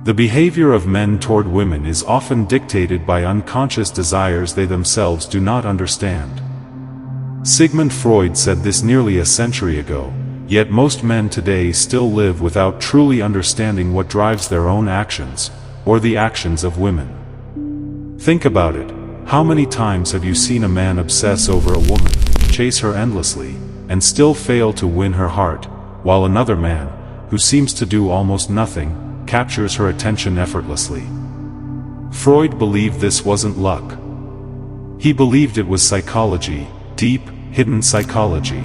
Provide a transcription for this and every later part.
The behavior of men toward women is often dictated by unconscious desires they themselves do not understand. Sigmund Freud said this nearly a century ago, yet most men today still live without truly understanding what drives their own actions, or the actions of women. Think about it. How many times have you seen a man obsess over a woman, chase her endlessly, and still fail to win her heart, while another man, who seems to do almost nothing, captures her attention effortlessly? Freud believed this wasn't luck. He believed it was psychology, deep, hidden psychology.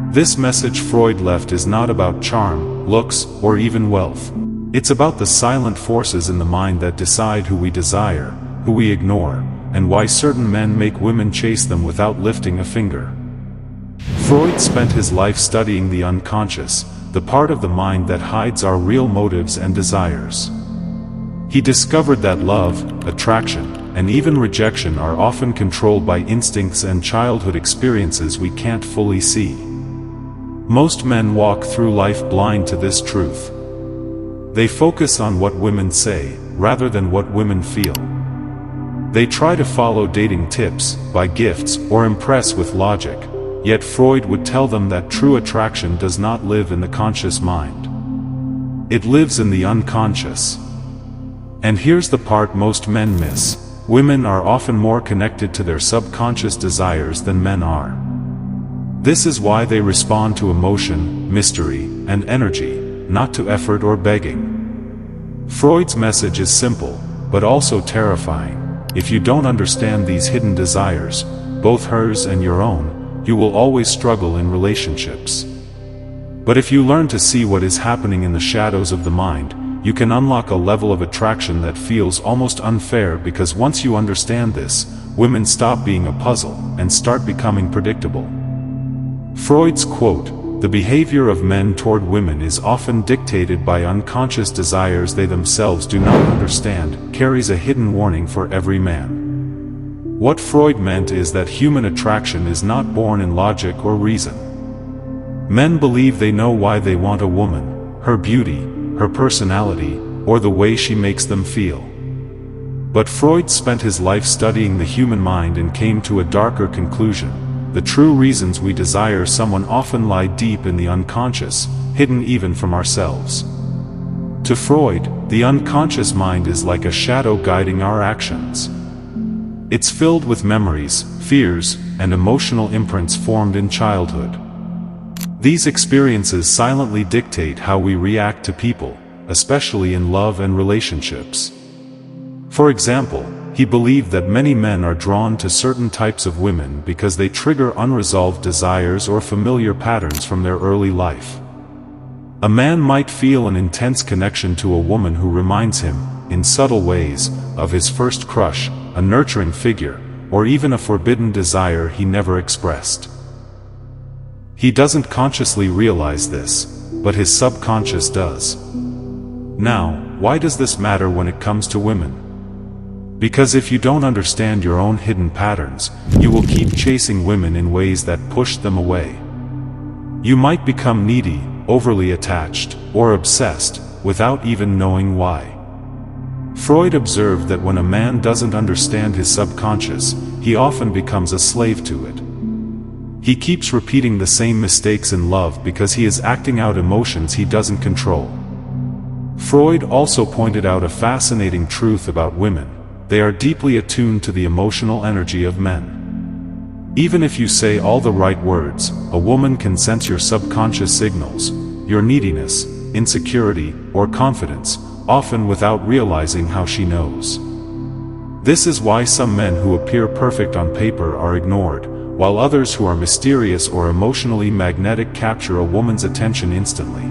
This message Freud left is not about charm, looks, or even wealth. It's about the silent forces in the mind that decide who we desire, who we ignore, and why certain men make women chase them without lifting a finger. Freud spent his life studying the unconscious, the part of the mind that hides our real motives and desires. He discovered that love, attraction, and even rejection are often controlled by instincts and childhood experiences we can't fully see. Most men walk through life blind to this truth. They focus on what women say, rather than what women feel. They try to follow dating tips, buy gifts, or impress with logic, yet Freud would tell them that true attraction does not live in the conscious mind. It lives in the unconscious. And here's the part most men miss. Women are often more connected to their subconscious desires than men are. This is why they respond to emotion, mystery, and energy, not to effort or begging. Freud's message is simple, but also terrifying. If you don't understand these hidden desires, both hers and your own, you will always struggle in relationships. But if you learn to see what is happening in the shadows of the mind, you can unlock a level of attraction that feels almost unfair, because once you understand this, women stop being a puzzle and start becoming predictable. Freud's quote, "The behavior of men toward women is often dictated by unconscious desires they themselves do not understand," carries a hidden warning for every man. What Freud meant is that human attraction is not born in logic or reason. Men believe they know why they want a woman, her beauty, her personality, or the way she makes them feel. But Freud spent his life studying the human mind and came to a darker conclusion. The true reasons we desire someone often lie deep in the unconscious, hidden even from ourselves. To Freud, the unconscious mind is like a shadow guiding our actions. It's filled with memories, fears, and emotional imprints formed in childhood. These experiences silently dictate how we react to people, especially in love and relationships. For example, he believed that many men are drawn to certain types of women because they trigger unresolved desires or familiar patterns from their early life. A man might feel an intense connection to a woman who reminds him, in subtle ways, of his first crush, a nurturing figure, or even a forbidden desire he never expressed. He doesn't consciously realize this, but his subconscious does. Now, why does this matter when it comes to women? Because if you don't understand your own hidden patterns, you will keep chasing women in ways that push them away. You might become needy, overly attached, or obsessed, without even knowing why. Freud observed that when a man doesn't understand his subconscious, he often becomes a slave to it. He keeps repeating the same mistakes in love because he is acting out emotions he doesn't control. Freud also pointed out a fascinating truth about women. They are deeply attuned to the emotional energy of men. Even if you say all the right words, a woman can sense your subconscious signals, your neediness, insecurity, or confidence, often without realizing how she knows. This is why some men who appear perfect on paper are ignored, while others who are mysterious or emotionally magnetic capture a woman's attention instantly.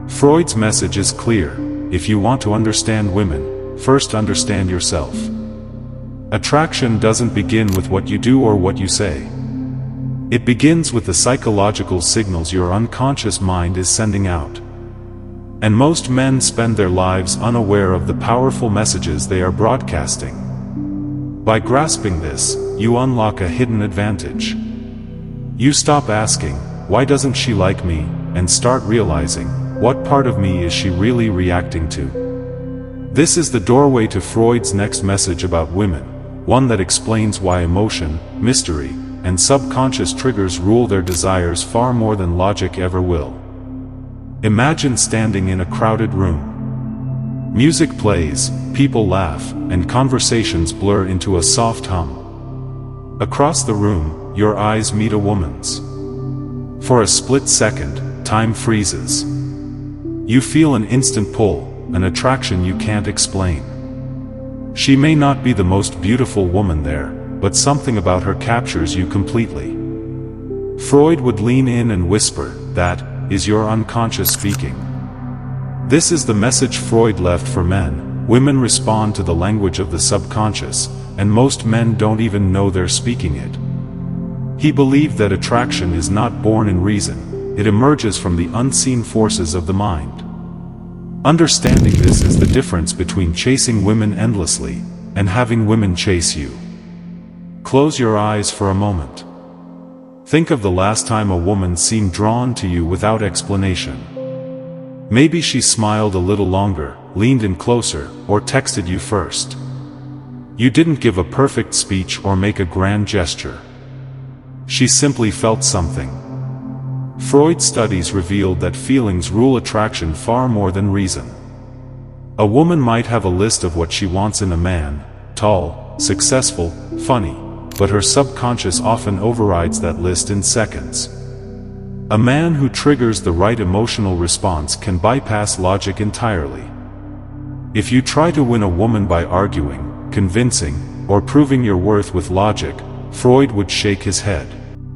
Freud's message is clear: if you want to understand women, first understand yourself. Attraction doesn't begin with what you do or what you say. It begins with the psychological signals your unconscious mind is sending out. And most men spend their lives unaware of the powerful messages they are broadcasting. By grasping this, you unlock a hidden advantage. You stop asking, "Why doesn't she like me?" and start realizing, "What part of me is she really reacting to?" This is the doorway to Freud's next message about women, one that explains why emotion, mystery, and subconscious triggers rule their desires far more than logic ever will. Imagine standing in a crowded room. Music plays, people laugh, and conversations blur into a soft hum. Across the room, your eyes meet a woman's. For a split second, time freezes. You feel an instant pull, an attraction you can't explain. She may not be the most beautiful woman there, but something about her captures you completely. Freud would lean in and whisper, "That is your unconscious speaking." This is the message Freud left for men. Women respond to the language of the subconscious, and most men don't even know they're speaking it. He believed that attraction is not born in reason, it emerges from the unseen forces of the mind. Understanding this is the difference between chasing women endlessly and having women chase you. Close your eyes for a moment. Think of the last time a woman seemed drawn to you without explanation. Maybe she smiled a little longer, leaned in closer, or texted you first. You didn't give a perfect speech or make a grand gesture. She simply felt something. Freud's studies revealed that feelings rule attraction far more than reason. A woman might have a list of what she wants in a man: tall, successful, funny, but her subconscious often overrides that list in seconds. A man who triggers the right emotional response can bypass logic entirely. If you try to win a woman by arguing, convincing, or proving your worth with logic, Freud would shake his head.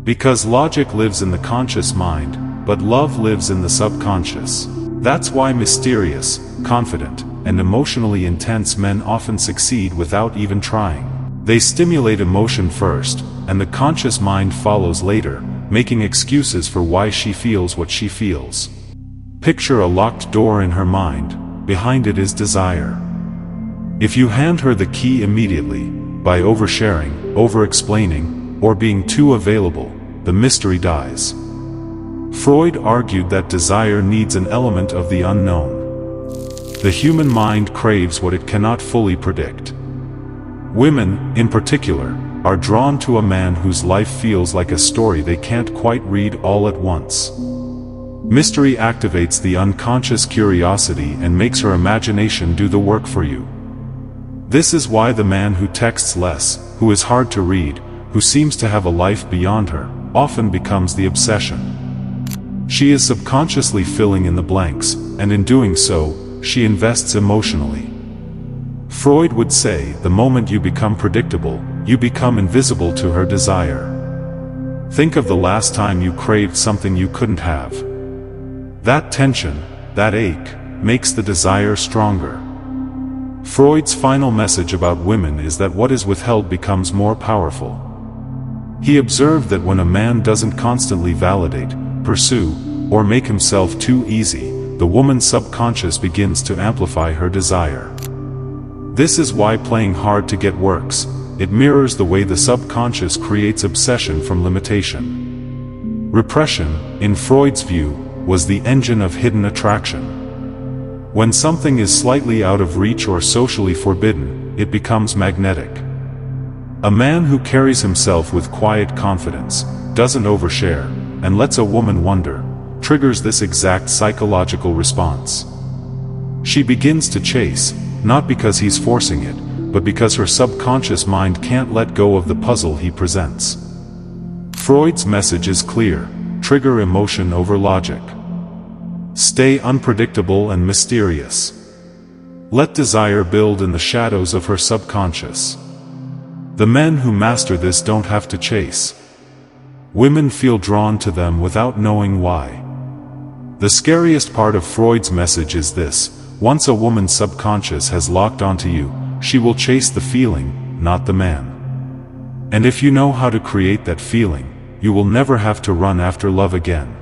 Because logic lives in the conscious mind, but love lives in the subconscious. That's why mysterious, confident, and emotionally intense men often succeed without even trying. They stimulate emotion first, and the conscious mind follows later, making excuses for why she feels what she feels. Picture a locked door in her mind. Behind it is desire. If you hand her the key immediately, by oversharing, over-explaining, or being too available, the mystery dies. Freud argued that desire needs an element of the unknown. The human mind craves what it cannot fully predict. Women, in particular, are drawn to a man whose life feels like a story they can't quite read all at once. Mystery activates the unconscious curiosity and makes her imagination do the work for you. This is why the man who texts less, who is hard to read, who seems to have a life beyond her, often becomes the obsession. She is subconsciously filling in the blanks, and in doing so, she invests emotionally. Freud would say, the moment you become predictable, you become invisible to her desire. Think of the last time you craved something you couldn't have. That tension, that ache, makes the desire stronger. Freud's final message about women is that what is withheld becomes more powerful. He observed that when a man doesn't constantly validate, pursue, or make himself too easy, the woman's subconscious begins to amplify her desire. This is why playing hard to get works. It mirrors the way the subconscious creates obsession from limitation. Repression, in Freud's view, was the engine of hidden attraction. When something is slightly out of reach or socially forbidden, it becomes magnetic. A man who carries himself with quiet confidence, doesn't overshare, and lets a woman wonder, triggers this exact psychological response. She begins to chase, not because he's forcing it, but because her subconscious mind can't let go of the puzzle he presents. Freud's message is clear: trigger emotion over logic. Stay unpredictable and mysterious. Let desire build in the shadows of her subconscious. The men who master this don't have to chase. Women feel drawn to them without knowing why. The scariest part of Freud's message is this: once a woman's subconscious has locked onto you, she will chase the feeling, not the man. And if you know how to create that feeling, you will never have to run after love again.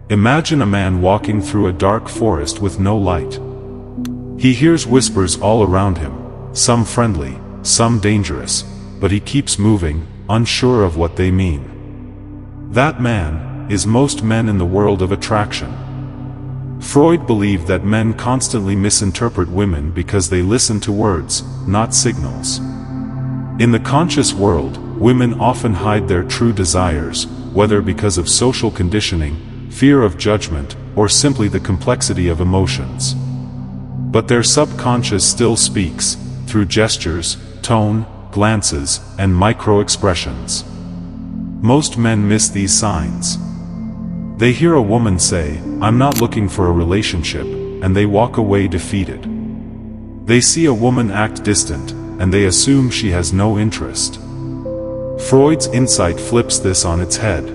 Imagine a man walking through a dark forest with no light. He hears whispers all around him, some friendly, some dangerous, but he keeps moving, unsure of what they mean. That man is most men in the world of attraction. Freud believed that men constantly misinterpret women because they listen to words, not signals. In the conscious world, women often hide their true desires, whether because of social conditioning, fear of judgment, or simply the complexity of emotions. But their subconscious still speaks, through gestures, tone, glances, and micro-expressions. Most men miss these signs. They hear a woman say, "I'm not looking for a relationship," and they walk away defeated. They see a woman act distant, and they assume she has no interest. Freud's insight flips this on its head.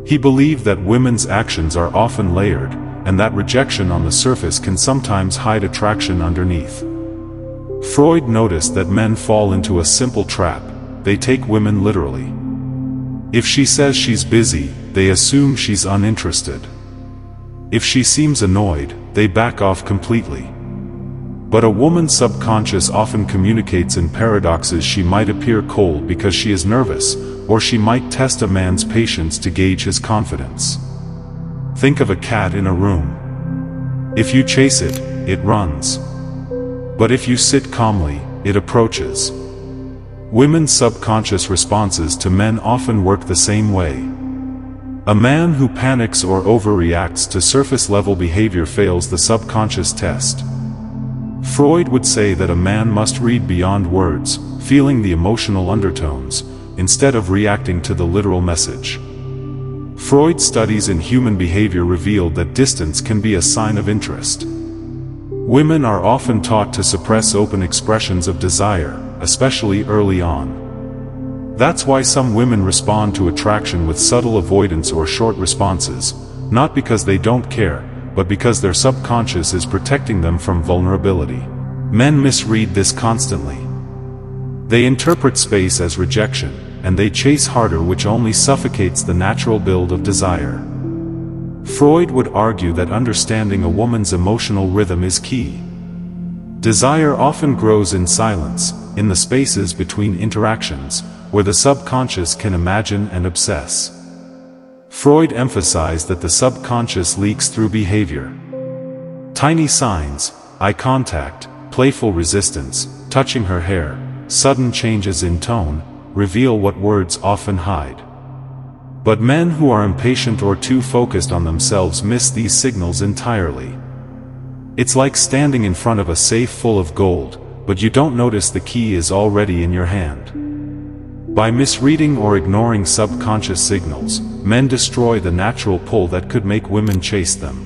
He believed that women's actions are often layered, and that rejection on the surface can sometimes hide attraction underneath. Freud noticed that men fall into a simple trap: they take women literally. If she says she's busy, they assume she's uninterested. If she seems annoyed, they back off completely. But a woman's subconscious often communicates in paradoxes. She might appear cold because she is nervous, or she might test a man's patience to gauge his confidence. Think of a cat in a room. If you chase it, it runs. But if you sit calmly, it approaches. Women's subconscious responses to men often work the same way. A man who panics or overreacts to surface-level behavior fails the subconscious test. Freud would say that a man must read beyond words, feeling the emotional undertones, instead of reacting to the literal message. Freud's studies in human behavior revealed that distance can be a sign of interest. Women are often taught to suppress open expressions of desire, especially early on. That's why some women respond to attraction with subtle avoidance or short responses, not because they don't care, but because their subconscious is protecting them from vulnerability. Men misread this constantly. They interpret space as rejection, and they chase harder, which only suffocates the natural build of desire. Freud would argue that understanding a woman's emotional rhythm is key. Desire often grows in silence, in the spaces between interactions, where the subconscious can imagine and obsess. Freud emphasized that the subconscious leaks through behavior. Tiny signs, eye contact, playful resistance, touching her hair, sudden changes in tone, reveal what words often hide. But men who are impatient or too focused on themselves miss these signals entirely. It's like standing in front of a safe full of gold, but you don't notice the key is already in your hand. By misreading or ignoring subconscious signals, men destroy the natural pull that could make women chase them.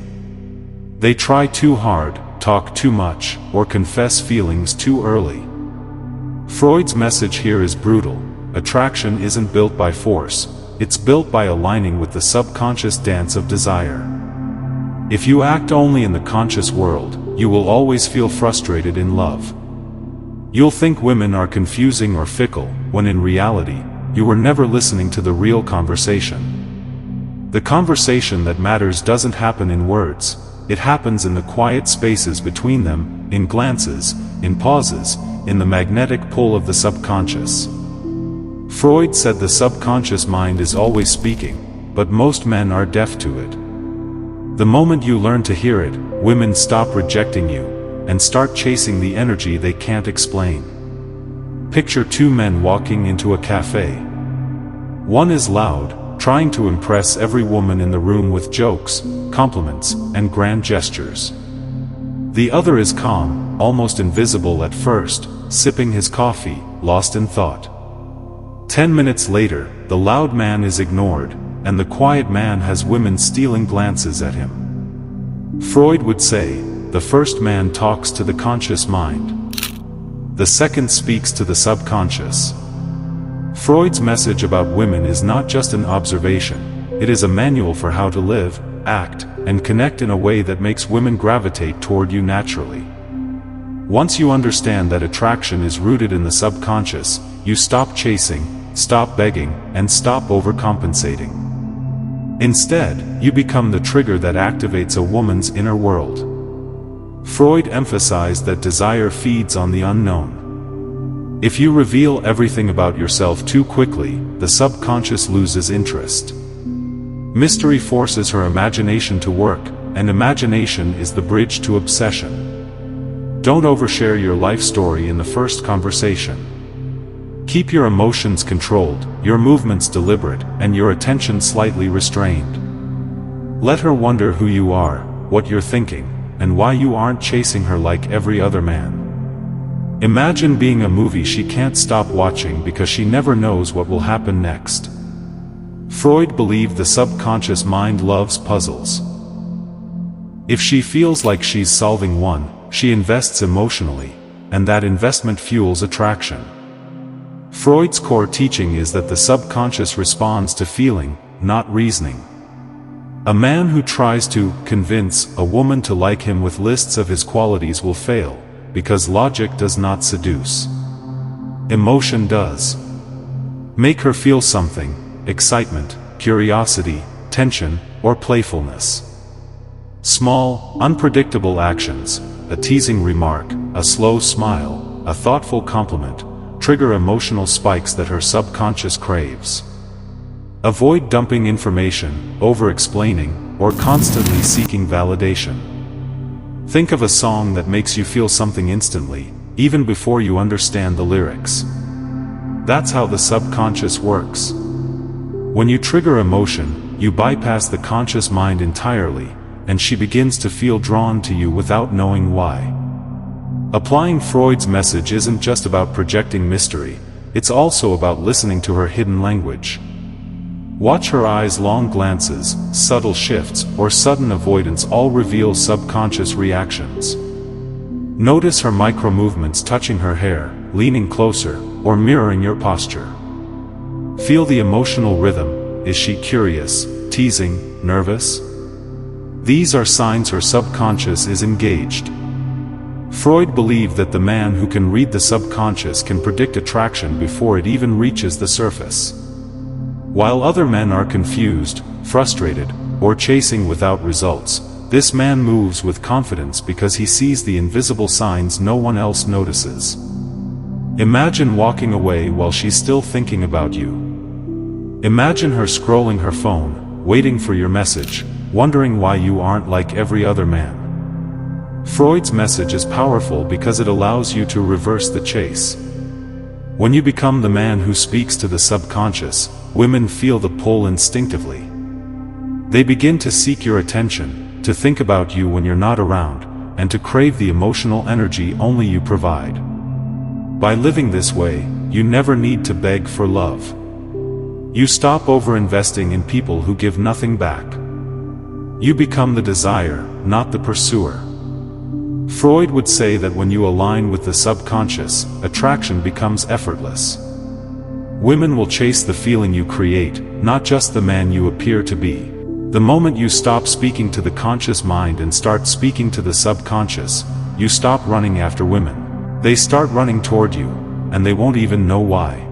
They try too hard, talk too much, or confess feelings too early. Freud's message here is brutal. Attraction isn't built by force, it's built by aligning with the subconscious dance of desire. If you act only in the conscious world, you will always feel frustrated in love. You'll think women are confusing or fickle, when in reality, you were never listening to the real conversation. The conversation that matters doesn't happen in words, it happens in the quiet spaces between them, in glances, in pauses, in the magnetic pull of the subconscious. Freud said the subconscious mind is always speaking, but most men are deaf to it. The moment you learn to hear it, women stop rejecting you, and start chasing the energy they can't explain. Picture two men walking into a cafe. One is loud, trying to impress every woman in the room with jokes, compliments, and grand gestures. The other is calm, almost invisible at first, sipping his coffee, lost in thought. 10 minutes later, the loud man is ignored, and the quiet man has women stealing glances at him. Freud would say, the first man talks to the conscious mind. The second speaks to the subconscious. Freud's message about women is not just an observation, it is a manual for how to live, act, and connect in a way that makes women gravitate toward you naturally. Once you understand that attraction is rooted in the subconscious, you stop chasing, stop begging, and stop overcompensating. Instead, you become the trigger that activates a woman's inner world. Freud emphasized that desire feeds on the unknown. If you reveal everything about yourself too quickly, the subconscious loses interest. Mystery forces her imagination to work, and imagination is the bridge to obsession. Don't overshare your life story in the first conversation. Keep your emotions controlled, your movements deliberate, and your attention slightly restrained. Let her wonder who you are, what you're thinking, and why you aren't chasing her like every other man. Imagine being a movie she can't stop watching because she never knows what will happen next. Freud believed the subconscious mind loves puzzles. If she feels like she's solving one, she invests emotionally, and that investment fuels attraction. Freud's core teaching is that the subconscious responds to feeling, not reasoning. A man who tries to convince a woman to like him with lists of his qualities will fail, because logic does not seduce. Emotion does. Make her feel something: excitement, curiosity, tension, or playfulness. Small, unpredictable actions, a teasing remark, a slow smile, a thoughtful compliment, trigger emotional spikes that her subconscious craves. Avoid dumping information, over-explaining, or constantly seeking validation. Think of a song that makes you feel something instantly, even before you understand the lyrics. That's how the subconscious works. When you trigger emotion, you bypass the conscious mind entirely, and she begins to feel drawn to you without knowing why. Applying Freud's message isn't just about projecting mystery, it's also about listening to her hidden language. Watch her eyes' long glances, subtle shifts, or sudden avoidance all reveal subconscious reactions. Notice her micro-movements touching her hair, leaning closer, or mirroring your posture. Feel the emotional rhythm. Is she curious, teasing, nervous? These are signs her subconscious is engaged. Freud believed that the man who can read the subconscious can predict attraction before it even reaches the surface. While other men are confused, frustrated, or chasing without results, this man moves with confidence because he sees the invisible signs no one else notices. Imagine walking away while she's still thinking about you. Imagine her scrolling her phone, waiting for your message, wondering why you aren't like every other man. Freud's message is powerful because it allows you to reverse the chase. When you become the man who speaks to the subconscious, women feel the pull instinctively. They begin to seek your attention, to think about you when you're not around, and to crave the emotional energy only you provide. By living this way, you never need to beg for love. You stop over-investing in people who give nothing back. You become the desire, not the pursuer. Freud would say that when you align with the subconscious, attraction becomes effortless. Women will chase the feeling you create, not just the man you appear to be. The moment you stop speaking to the conscious mind and start speaking to the subconscious, you stop running after women. They start running toward you, and they won't even know why.